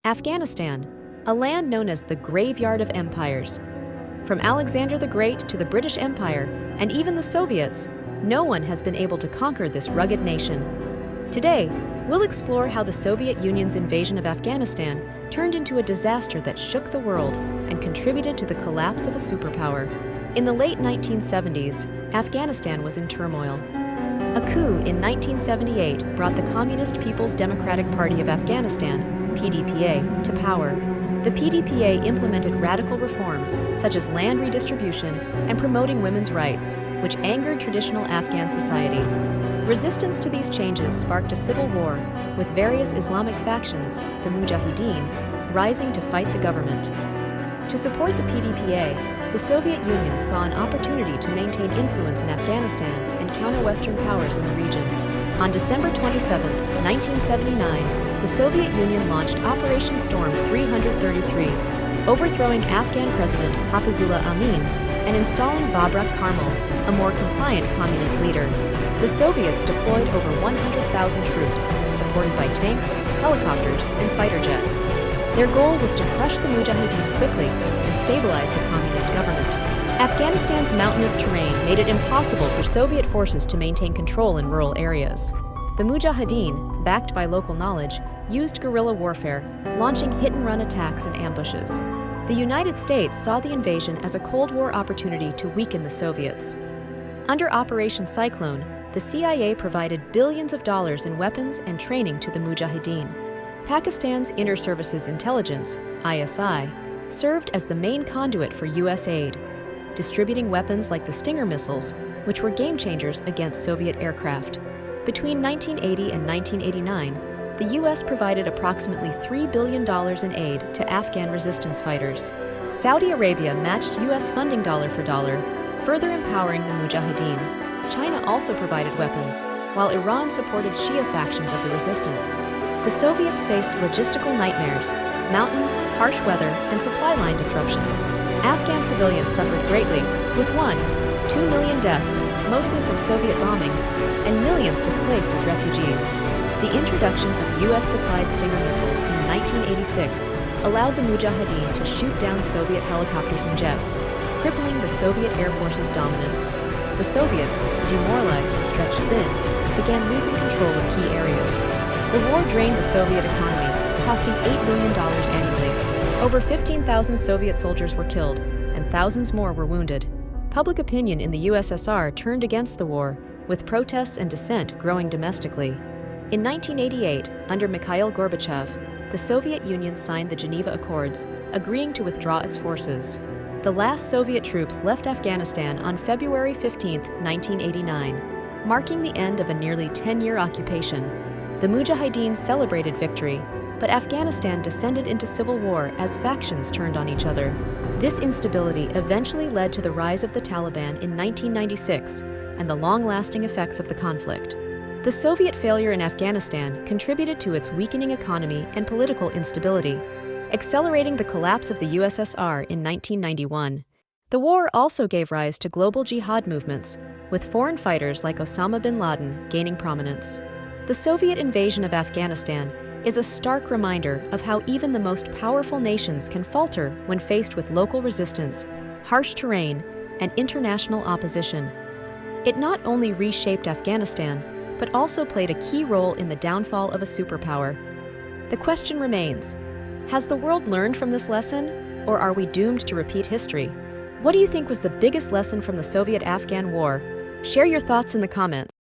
Afghanistan, a land known as the graveyard of empires. From Alexander the Great to the British Empire and even the Soviets, no one has been able to conquer this rugged nation. Today, we'll explore how the Soviet Union's invasion of Afghanistan turned into a disaster that shook the world and contributed to the collapse of a superpower. In the late 1970s, Afghanistan was in turmoil. A coup in 1978 brought the Communist People's Democratic Party of Afghanistan, PDPA, to power. The PDPA implemented radical reforms, such as land redistribution and promoting women's rights, which angered traditional Afghan society. Resistance to these changes sparked a civil war, with various Islamic factions, the mujahideen, rising to fight the government. To support the PDPA, the Soviet Union saw an opportunity to maintain influence in Afghanistan and counter Western powers in the region. On December 27, 1979, the Soviet Union launched Operation Storm 333, overthrowing Afghan President Hafizullah Amin and installing Babrak Karmal, a more compliant communist leader. The Soviets deployed over 100,000 troops, supported by tanks, helicopters, and fighter jets. Their goal was to crush the mujahideen quickly and stabilize the communist government. Afghanistan's mountainous terrain made it impossible for Soviet forces to maintain control in rural areas. The mujahideen, backed by local knowledge, used guerrilla warfare, launching hit-and-run attacks and ambushes. The United States saw the invasion as a Cold War opportunity to weaken the Soviets. Under Operation Cyclone, the CIA provided billions of dollars in weapons and training to the mujahideen. Pakistan's Inter-Services Intelligence, ISI, served as the main conduit for U.S. aid, distributing weapons like the Stinger missiles, which were game-changers against Soviet aircraft. Between 1980 and 1989, the U.S. provided approximately $3 billion in aid to Afghan resistance fighters. Saudi Arabia matched U.S. funding dollar for dollar, further empowering the mujahideen. China also provided weapons, while Iran supported Shia factions of the resistance. The Soviets faced logistical nightmares, mountains, harsh weather, and supply line disruptions. Afghan civilians suffered greatly, with 2 million deaths, mostly from Soviet bombings, and millions displaced as refugees. The introduction of U.S.-supplied Stinger missiles in 1986 allowed the mujahideen to shoot down Soviet helicopters and jets, crippling the Soviet Air Force's dominance. The Soviets, demoralized and stretched thin, began losing control of key areas. The war drained the Soviet economy, costing $8 billion annually. Over 15,000 Soviet soldiers were killed, and thousands more were wounded. Public opinion in the USSR turned against the war, with protests and dissent growing domestically. In 1988, under Mikhail Gorbachev, the Soviet Union signed the Geneva Accords, agreeing to withdraw its forces. The last Soviet troops left Afghanistan on February 15, 1989, marking the end of a nearly 10-year occupation. The mujahideen celebrated victory, but Afghanistan descended into civil war as factions turned on each other. This instability eventually led to the rise of the Taliban in 1996 and the long-lasting effects of the conflict. The Soviet failure in Afghanistan contributed to its weakening economy and political instability, accelerating the collapse of the USSR in 1991. The war also gave rise to global jihad movements, with foreign fighters like Osama bin Laden gaining prominence. The Soviet invasion of Afghanistan is a stark reminder of how even the most powerful nations can falter when faced with local resistance, harsh terrain, and international opposition. It not only reshaped Afghanistan, but also played a key role in the downfall of a superpower. The question remains, has the world learned from this lesson, or are we doomed to repeat history? What do you think was the biggest lesson from the Soviet-Afghan War? Share your thoughts in the comments.